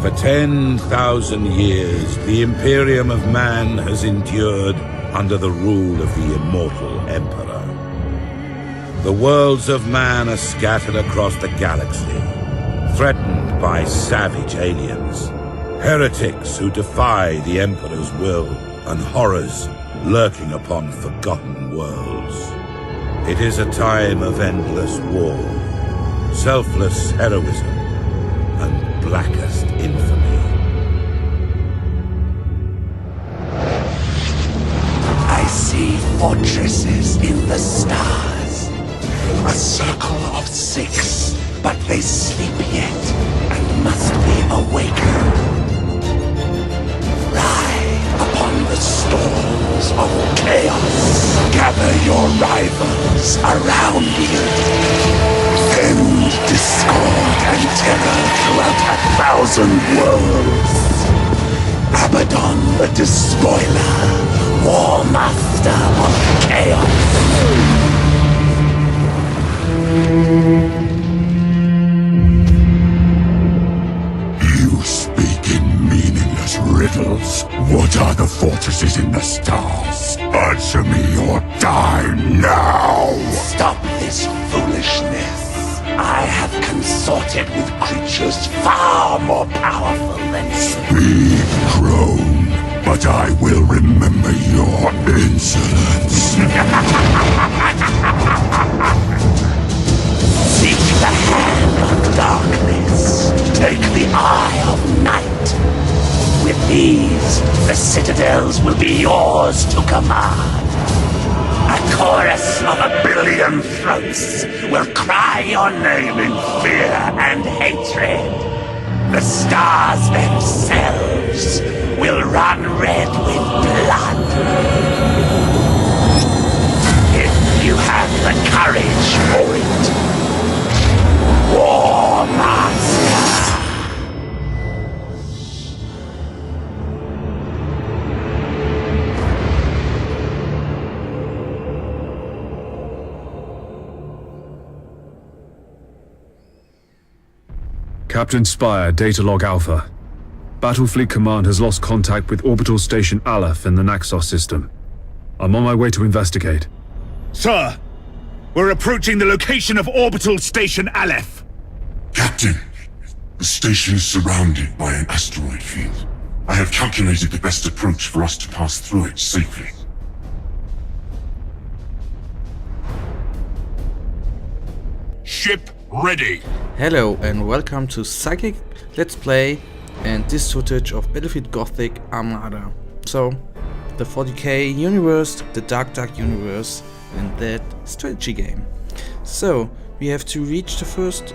For 10,000 years, the Imperium of Man has endured under the rule of the immortal Emperor. The worlds of man are scattered across the galaxy, threatened by savage aliens, heretics who defy the Emperor's will, and horrors lurking upon forgotten worlds. It is a time of endless war, selfless heroism, and blackest infamy. I see fortresses in the stars. A circle of 6, but they sleep yet and must be awakened. Ride upon the storms of chaos. Gather your rivals around you. Send discord and terror throughout 1,000 worlds. Abaddon the Despoiler, War Master of Chaos. You speak in meaningless riddles. What are the fortresses in the stars? Answer me or die now! Stop this foolishness. I have consorted with creatures far more powerful than you. Speak, crone, but I will remember your insolence. Seek the hand of darkness. Take the eye of night. With these, the citadels will be yours to command. A chorus of 1 billion throats will cry your name in fear and hatred. The stars themselves will run red with blood. If you have the courage for it. War Master! Captain Spire, Data Log Alpha. Battlefleet Command has lost contact with Orbital Station Aleph in the Naxos system. I'm on my way to investigate. Sir, we're approaching the location of Orbital Station Aleph. Captain, the station is surrounded by an asteroid field. I have calculated the best approach for us to pass through it safely. Ship ready. Hello and welcome to Psychic Let's Play and this footage of Battlefleet Gothic Armada. So, the 40k universe, the Dark universe, and that strategy game. So, we have to reach the first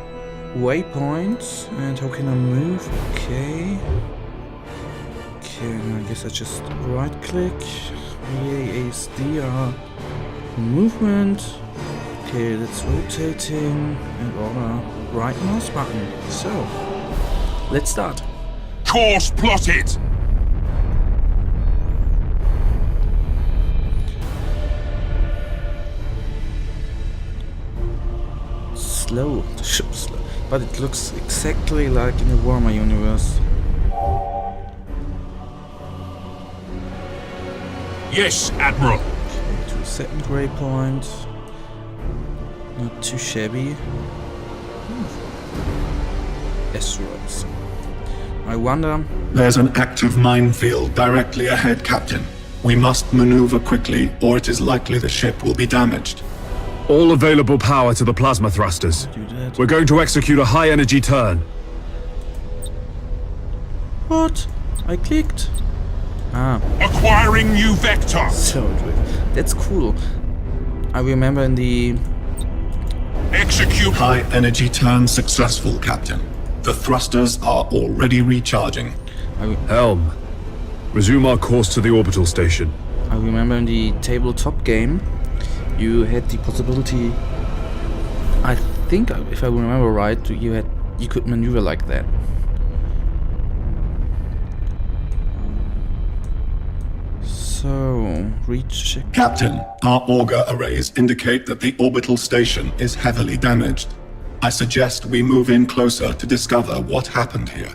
waypoint, and how can I move? Okay, I guess I just right click, VASD movement. Okay, that's rotating and order right mouse button. So, let's start. Course plotted. Slow, the ship's slow, but it looks exactly like in the Warhammer universe. Yes, Admiral. Okay, to the second waypoint. Not too shabby. Asteroids. I wonder... There's an active minefield directly ahead, Captain. We must maneuver quickly, or it is likely the ship will be damaged. All available power to the plasma thrusters. Do that. We're going to execute a high-energy turn. What? I clicked. Ah, Acquiring new vector. so that's cool. I remember in the... Execute. High energy turn successful, Captain. The thrusters are already recharging. Helm, resume our course to the orbital station. I remember in the tabletop game, you had the possibility. I think, if I remember right, you could maneuver like that. So, reach check. Captain, our auger arrays indicate that the orbital station is heavily damaged. I suggest we move in closer to discover what happened here.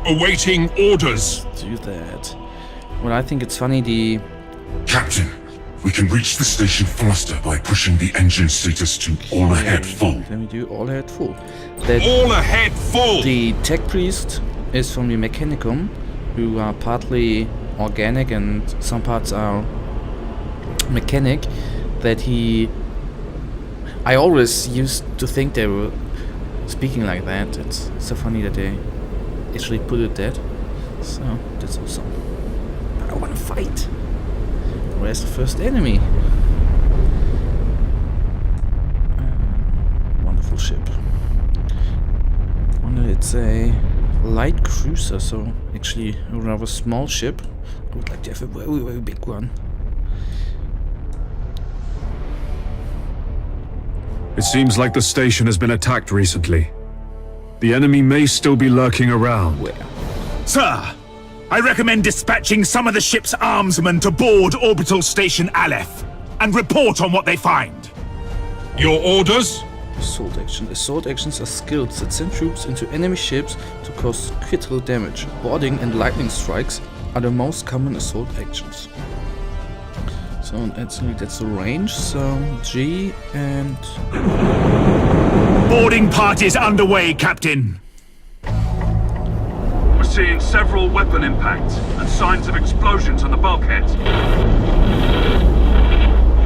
Awaiting orders. Do that. Well, I think it's funny Captain, we can reach the station faster by pushing the engine status to all ahead full. Let me do all ahead full. All ahead full! The tech priest is from the Mechanicum, who are partly organic and some parts are mechanic. I always used to think they were speaking like that. It's so funny that they actually put it that. So that's awesome. But I want to fight. Where's the first enemy? Wonderful ship. Wonder it's a light cruiser, so actually a rather small ship. I would like to have a very, very big one. It seems like the station has been attacked recently. The enemy may still be lurking around. Where? Sir, I recommend dispatching some of the ship's armsmen to board Orbital Station Aleph and report on what they find. Your orders? Assault action. Assault actions are skills that send troops into enemy ships to cause critical damage. Boarding and lightning strikes are the most common assault actions. So actually that's the range, so G and... Boarding parties underway, Captain. We're seeing several weapon impacts and signs of explosions on the bulkheads.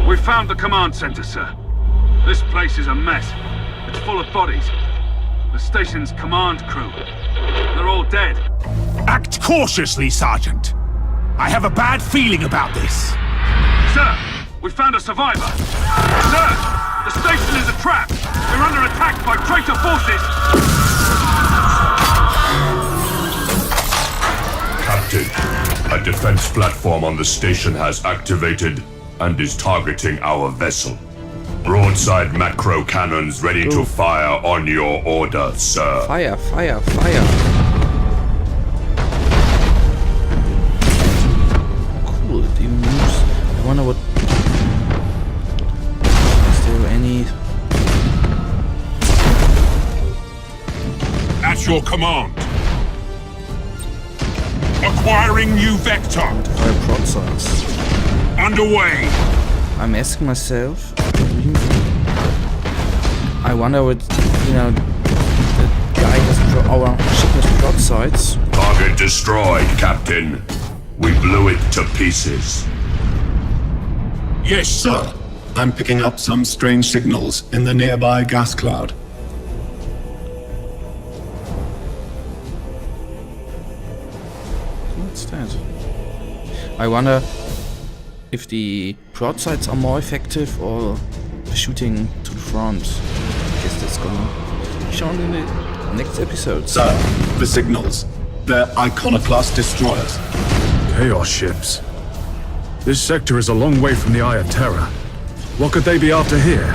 We found the command center, sir. This place is a mess. It's full of bodies. The station's command crew. They're all dead. Act cautiously, Sergeant. I have a bad feeling about this. Sir, we found a survivor. Sir, the station is a trap. We're under attack by traitor forces. Captain, a defense platform on the station has activated and is targeting our vessel. Broadside macro cannons ready to fire on your order, sir. Fire, fire, fire. Cool, it even moves. I wonder what... Is there any... At your command. Acquiring new vector. Fire broadsides. Underway. I'm asking myself... I wonder what, the guy has our ship has broadsides. Target destroyed, Captain. We blew it to pieces. Yes, Sir, I'm picking up some strange signals in the nearby gas cloud. What's that? I wonder if the broadsides are more effective or shooting to the front. I guess that's gonna be shown in the next episode. Sir, the signals. They're iconoclast destroyers. Chaos ships. This sector is a long way from the Eye of Terror. What could they be after here?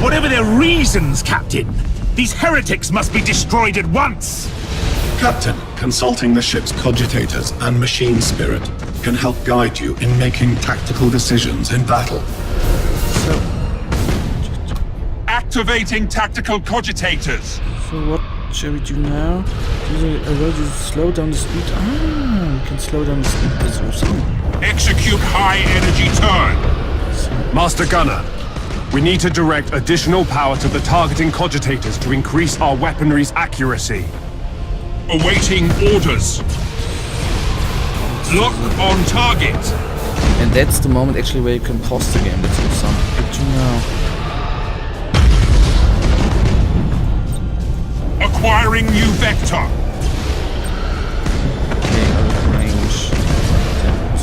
Whatever their reasons, Captain, these heretics must be destroyed at once. Captain, consulting the ship's cogitators and machine spirit can help guide you in making tactical decisions in battle. Activating tactical cogitators. So what shall we do now? Allow you to slow down the speed. Ah, we can slow down the speed. That's awesome. Execute high energy turn. Master Gunner, we need to direct additional power to the targeting cogitators to increase our weaponry's accuracy. Awaiting orders. Lock on target. And that's the moment actually where you can pause the game. That's awesome. What do you know? Acquiring new vector. Okay, out of range.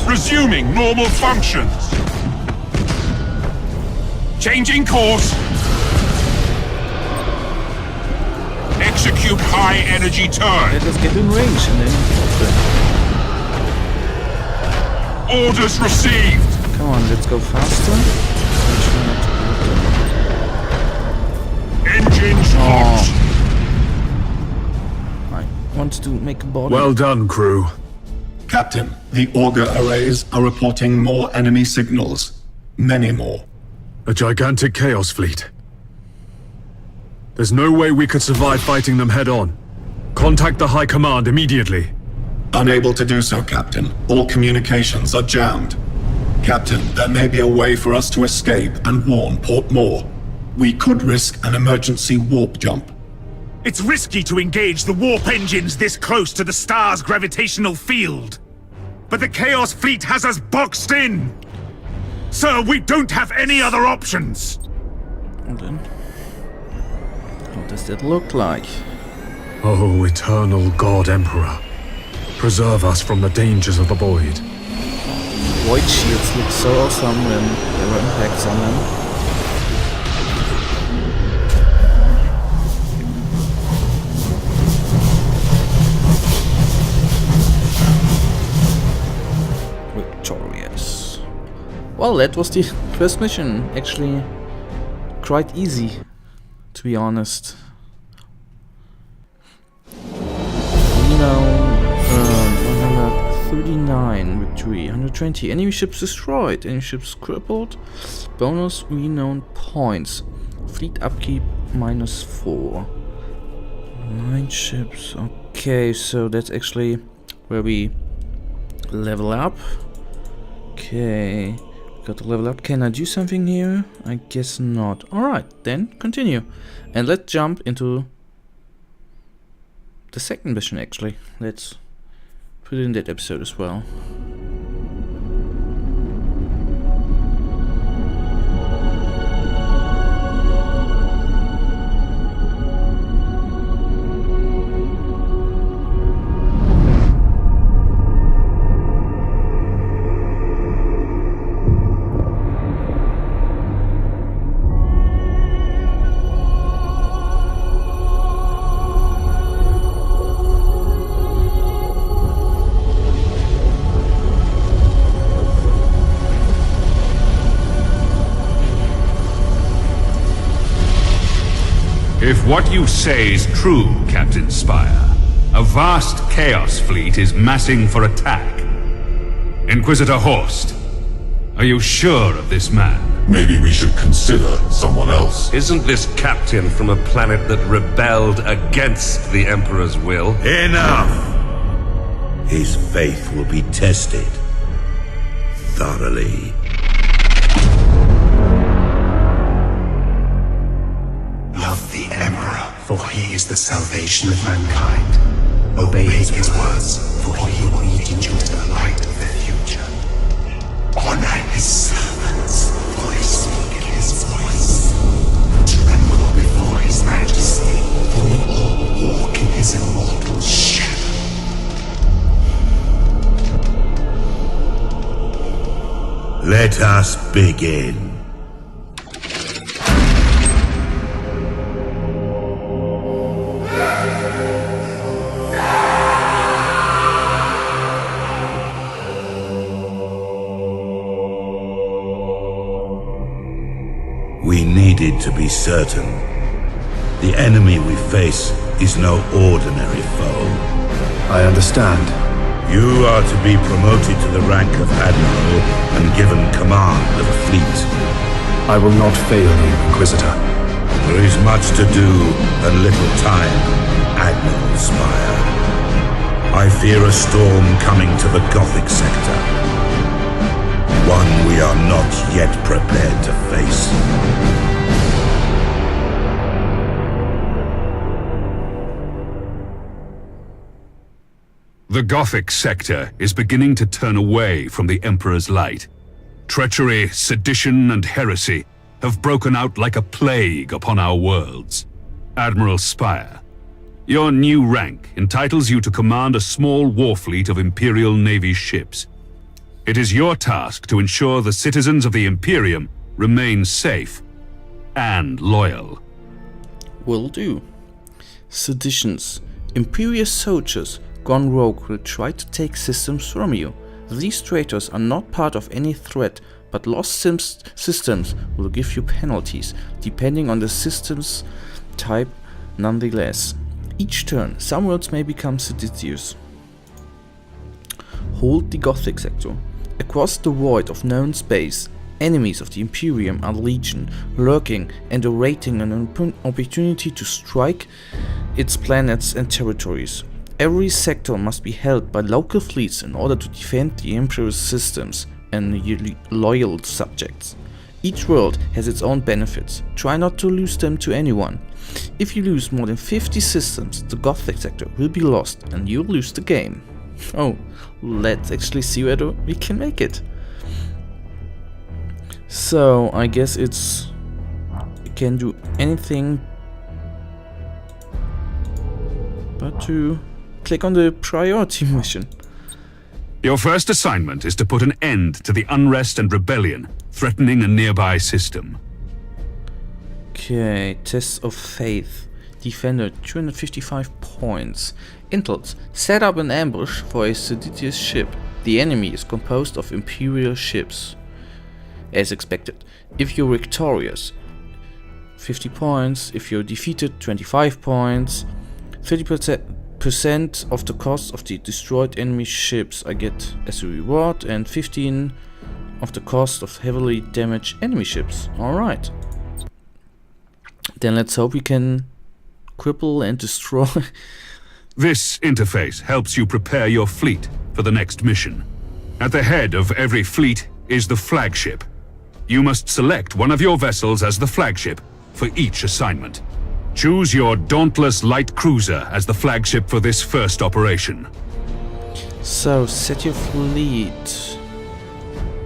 Resuming normal functions. Changing course. Execute high energy turn. Let us get in range and then Orders received. come on, let's go faster. Engines hot. I want to make a border. Well done, crew. Captain, the auger arrays are reporting more enemy signals. Many more. A gigantic chaos fleet. There's no way we could survive fighting them head on. Contact the High Command immediately. Unable to do so, Captain. All communications are jammed. Captain, there may be a way for us to escape and warn Port Moore. We could risk an emergency warp jump. It's risky to engage the warp engines this close to the star's gravitational field. But the Chaos Fleet has us boxed in! Sir, we don't have any other options! And then, what does that look like? Oh, eternal God Emperor. Preserve us from the dangers of the void. Void shields look so awesome when there are impacts on them. Victorious. Well, that was the first mission. Actually, quite easy, to be honest. We now 139 victory, 120 enemy ships destroyed, enemy ships crippled, bonus renown points, fleet upkeep -4, 9 ships. Okay, so that's actually where we level up. Okay, got to level up. Can I do something here? I guess not. Alright, then continue. And let's jump into the second mission actually. Let's put it in that episode as well. If what you say is true, Captain Spire, a vast Chaos Fleet is massing for attack. Inquisitor Horst, are you sure of this man? Maybe we should consider someone else. Isn't this captain from a planet that rebelled against the Emperor's will? Enough! His faith will be tested thoroughly. Love the Emperor, for he is the salvation of mankind. Obey his words, for he will lead you into the light of the future. Honor his servants, for they speak in his voice. Tremble before his majesty, for we all walk in his immortal shadow. Let us begin. We needed to be certain. The enemy we face is no ordinary foe. I understand. You are to be promoted to the rank of Admiral and given command of a fleet. I will not fail you, Inquisitor. There is much to do and little time, Admiral Spire. I fear a storm coming to the Gothic sector. One we are not yet prepared to face. The Gothic sector is beginning to turn away from the Emperor's light. Treachery, sedition, and heresy have broken out like a plague upon our worlds. Admiral Spire, your new rank entitles you to command a small war fleet of Imperial Navy ships. It is your task to ensure the citizens of the Imperium remain safe and loyal. Will do. Seditions. Imperial soldiers gone rogue will try to take systems from you. These traitors are not part of any threat, but lost systems will give you penalties, depending on the system's type nonetheless. Each turn, some worlds may become seditious. Hold the Gothic sector. Across the void of known space, enemies of the Imperium are legion, lurking and awaiting an opportunity to strike its planets and territories. Every sector must be held by local fleets in order to defend the Emperor's systems and loyal subjects. Each world has its own benefits. Try not to lose them to anyone. If you lose more than 50 systems, the Gothic sector will be lost and you'll lose the game. Oh, let's actually see whether we can make it. So, I guess it's... you can do anything but to click on the priority mission. Your first assignment is to put an end to the unrest and rebellion threatening a nearby system. Okay, Test of Faith. Defender, 255 points. Intels, set up an ambush for a seditious ship. The enemy is composed of Imperial ships. As expected. If you're victorious, 50 points. If you're defeated, 25 points. 30% of the cost of the destroyed enemy ships I get as a reward, and 15 of the cost of heavily damaged enemy ships. Alright. Then let's hope we can cripple and destroy. This interface helps you prepare your fleet for the next mission. At the head of every fleet is the flagship. You must select one of your vessels as the flagship for each assignment. Choose your Dauntless Light Cruiser as the flagship for this first operation. So, set your fleet.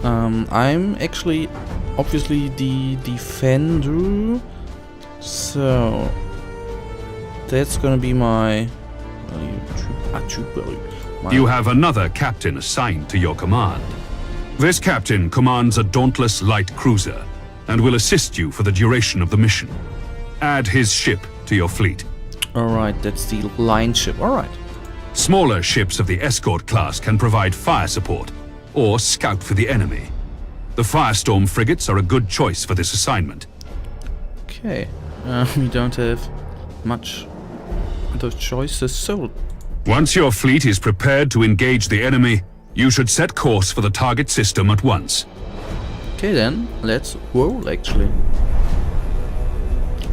I'm actually obviously the defender. So, that's gonna be my troop value. You have another captain assigned to your command. This captain commands a Dauntless Light Cruiser and will assist you for the duration of the mission. Add his ship to your fleet. Alright, that's the line ship. Alright. Smaller ships of the escort class can provide fire support or scout for the enemy. The Firestorm frigates are a good choice for this assignment. Okay, we don't have much other choices, so... Once your fleet is prepared to engage the enemy, you should set course for the target system at once. Okay then, let's roll actually.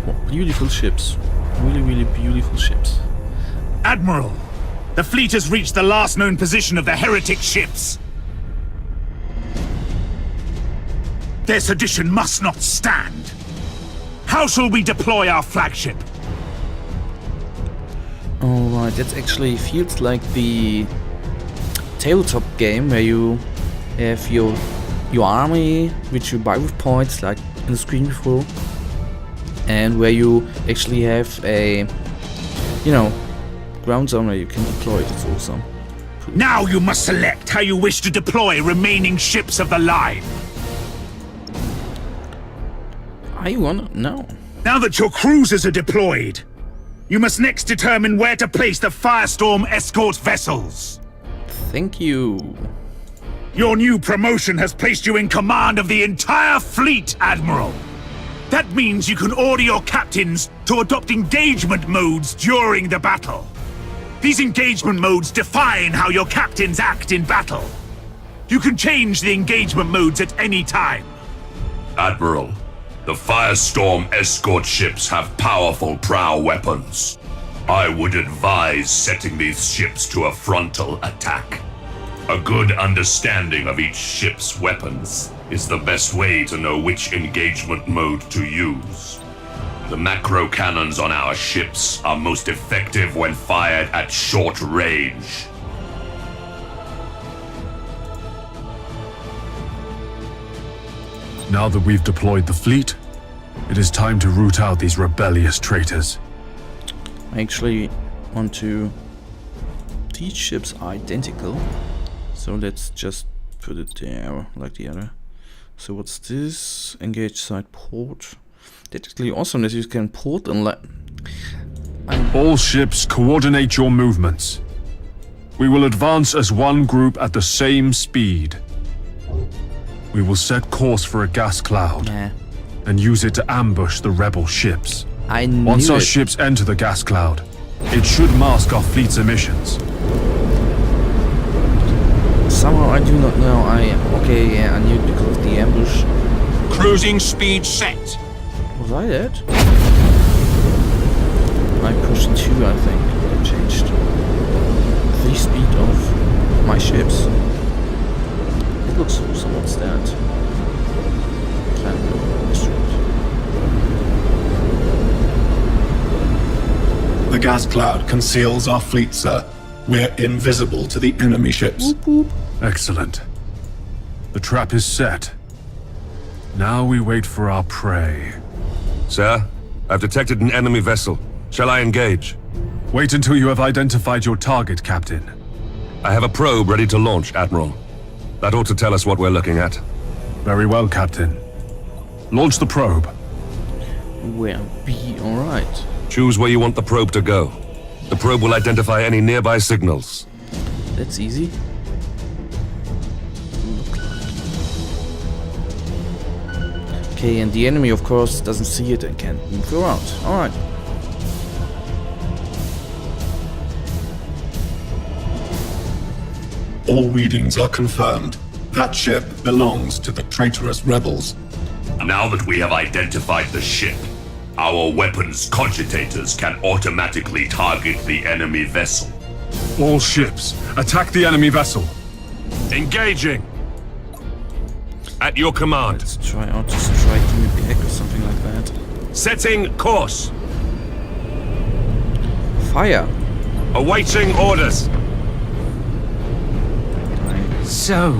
Oh, beautiful ships. Really beautiful ships. Admiral, the fleet has reached the last known position of the heretic ships. Their sedition must not stand. How shall we deploy our flagship? Alright, that actually feels like the tabletop game where you have your army, which you buy with points, like in the screen before, and where you actually have a, ground zone where you can deploy it. It's awesome. Now you must select how you wish to deploy remaining ships of the line. I wanna know. Now that your cruisers are deployed, you must next determine where to place the Firestorm escort vessels. Thank you. Your new promotion has placed you in command of the entire fleet, Admiral. That means you can order your captains to adopt engagement modes during the battle. These engagement modes define how your captains act in battle. You can change the engagement modes at any time. Admiral, the Firestorm escort ships have powerful prow weapons. I would advise setting these ships to a frontal attack. A good understanding of each ship's weapons is the best way to know which engagement mode to use. The macro cannons on our ships are most effective when fired at short range. Now that we've deployed the fleet, it is time to root out these rebellious traitors. I actually want to... These ships are identical. So let's just put it there, like the other. So what's this? Engage side port. That's actually awesome that you can port and All ships coordinate your movements. We will advance as one group at the same speed. We will set course for a gas cloud and use it to ambush the rebel ships. Once our ships enter the gas cloud, it should mask our fleet's emissions. Somehow I do not know. Okay, yeah, I knew it because of the ambush. Cruising speed set. Was I that? I pushed 2, I think. I changed the speed of my ships. It looks so what's that? The gas cloud conceals our fleet, sir. We're invisible to the enemy ships. Excellent. The trap is set. Now we wait for our prey. Sir, I've detected an enemy vessel. Shall I engage? Wait until you have identified your target, Captain. I have a probe ready to launch, Admiral. That ought to tell us what we're looking at. Very well, Captain. Launch the probe. Where be alright. Choose where you want the probe to go. The probe will identify any nearby signals. That's easy. Okay, and the enemy, of course, doesn't see it and can't move around. Alright. All readings are confirmed. That ship belongs to the traitorous rebels. Now that we have identified the ship, our weapons cogitators can automatically target the enemy vessel. All ships, attack the enemy vessel. Engaging! At your command. Let's try out to strike him back or something like that. Setting course. Fire! Awaiting orders. So,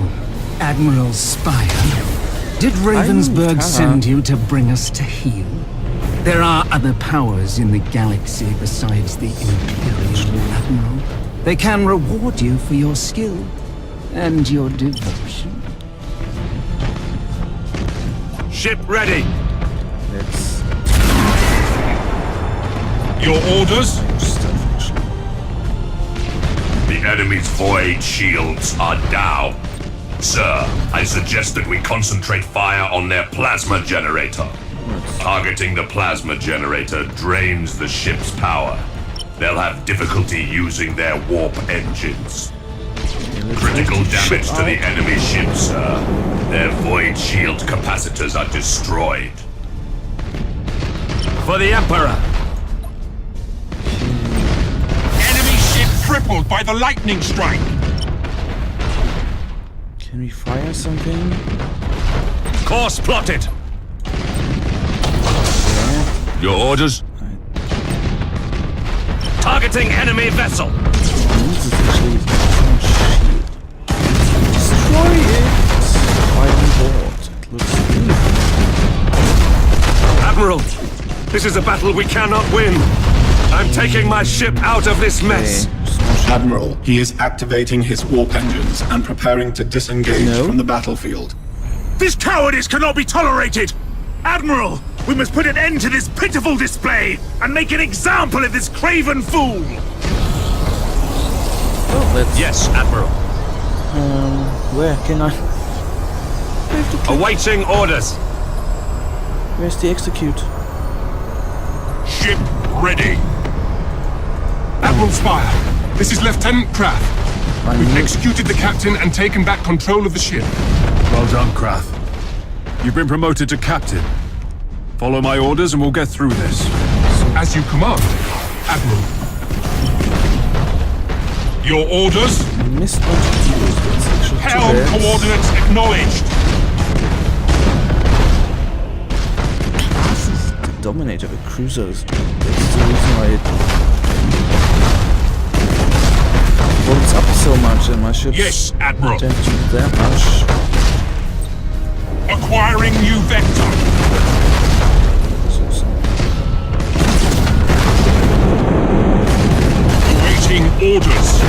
Admiral Spire, did Ravensburg send you to bring us to heel? There are other powers in the galaxy besides the Imperial Admiral. They can reward you for your skill and your devotion. Ship ready. Let's Your orders? stuff actually. The enemy's void shields are down. Sir, I suggest that we concentrate fire on their plasma generator. Targeting the plasma generator drains the ship's power. They'll have difficulty using their warp engines. Critical damage to the enemy ship, sir. Their void shield capacitors are destroyed. For the Emperor. Enemy ship crippled by the lightning strike. Can we fire something? Course plotted. Your orders? Targeting enemy vessel. This is actually shield. Destroy it! Fire on board. It looks beautiful. Admiral, this is a battle we cannot win. I'm taking my ship out of this mess. Admiral, he is activating his warp engines and preparing to disengage from the battlefield. This cowardice cannot be tolerated! Admiral, we must put an end to this pitiful display and make an example of this craven fool! Oh, let's... Yes, Admiral. Where can I... Awaiting orders. Where's the execute? Ship ready. Admiral Spire, this is Lieutenant Krath. We've executed the captain and taken back control of the ship. Well done, Krath. You've been promoted to captain. Follow my orders and we'll get through this. As you command, Admiral. Your orders? I missed what to do. That's actually too Helm bad. coordinates acknowledged. This is the dominator of cruisers. That's the reason why it bolts up so much and my ships Yes, Admiral. don't do that much. Acquiring new vector. Awaiting orders.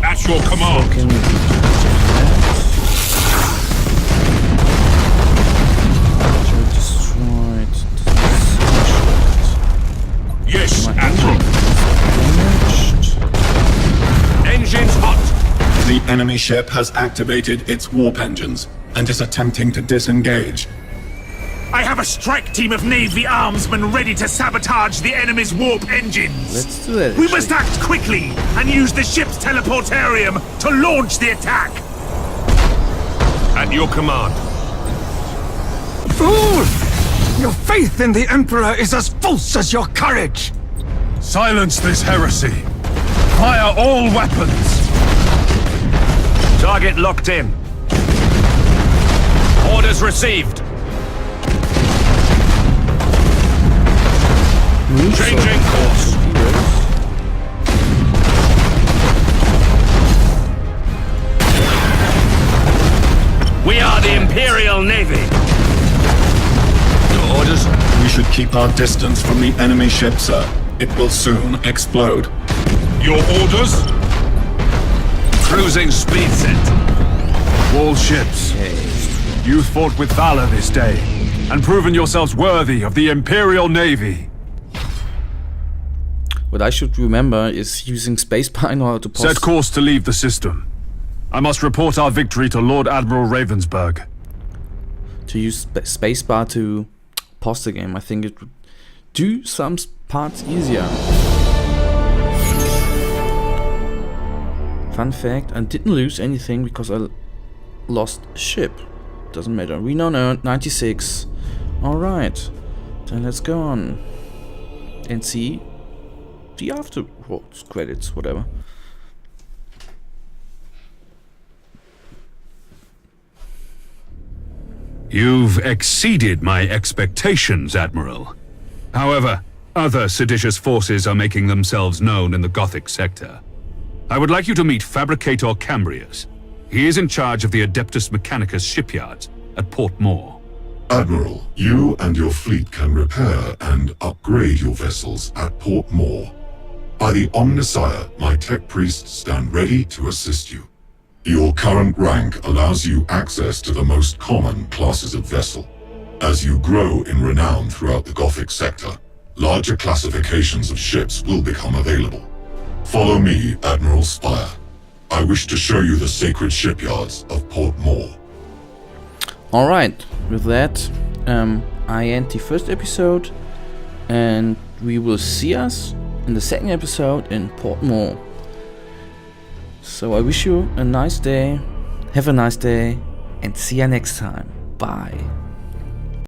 At your command. Can we do that? Destroyed. Yes, My Admiral. damaged. Engines hot. The enemy ship has activated its warp engines and is attempting to disengage. I have a strike team of Navy armsmen ready to sabotage the enemy's warp engines! Let's do that. We actually. must act quickly and use the ship's teleportarium to launch the attack! At your command. Fool! faith in the Emperor is as false as your courage! Silence this heresy! Fire all weapons! Target locked in. Orders received. Changing course. We are the Imperial Navy. Your orders? We should keep our distance from the enemy ship, sir. It will soon explode. Your orders? Cruising speed set. All ships. You fought with valor this day, and proven yourselves worthy of the Imperial Navy. What I should remember is using spacebar in order to pause. Set course to leave the system. I must report our victory to Lord Admiral Ravensburg. To use spacebar to pause the game. I think it would do some parts easier. Fun fact, I didn't lose anything because I lost a ship. Doesn't matter. We know 96. Alright. Then let's go on. And see the afterwards credits, whatever. You've exceeded my expectations, Admiral. However, other seditious forces are making themselves known in the Gothic sector. I would like you to meet Fabricator Cambrius. He is in charge of the Adeptus Mechanicus shipyards at Port Moore. Admiral, you and your fleet can repair and upgrade your vessels at Port Moore. By the Omnissiah, my tech priests stand ready to assist you. Your current rank allows you access to the most common classes of vessel. As you grow in renown throughout the Gothic sector, larger classifications of ships will become available. Follow me, Admiral Spire. I wish to show you the sacred shipyards of Port Moore. Alright, with that, I end the first episode, and we will see us in the second episode in Port Moore. So I wish you a nice day, have a nice day, and see you next time. Bye.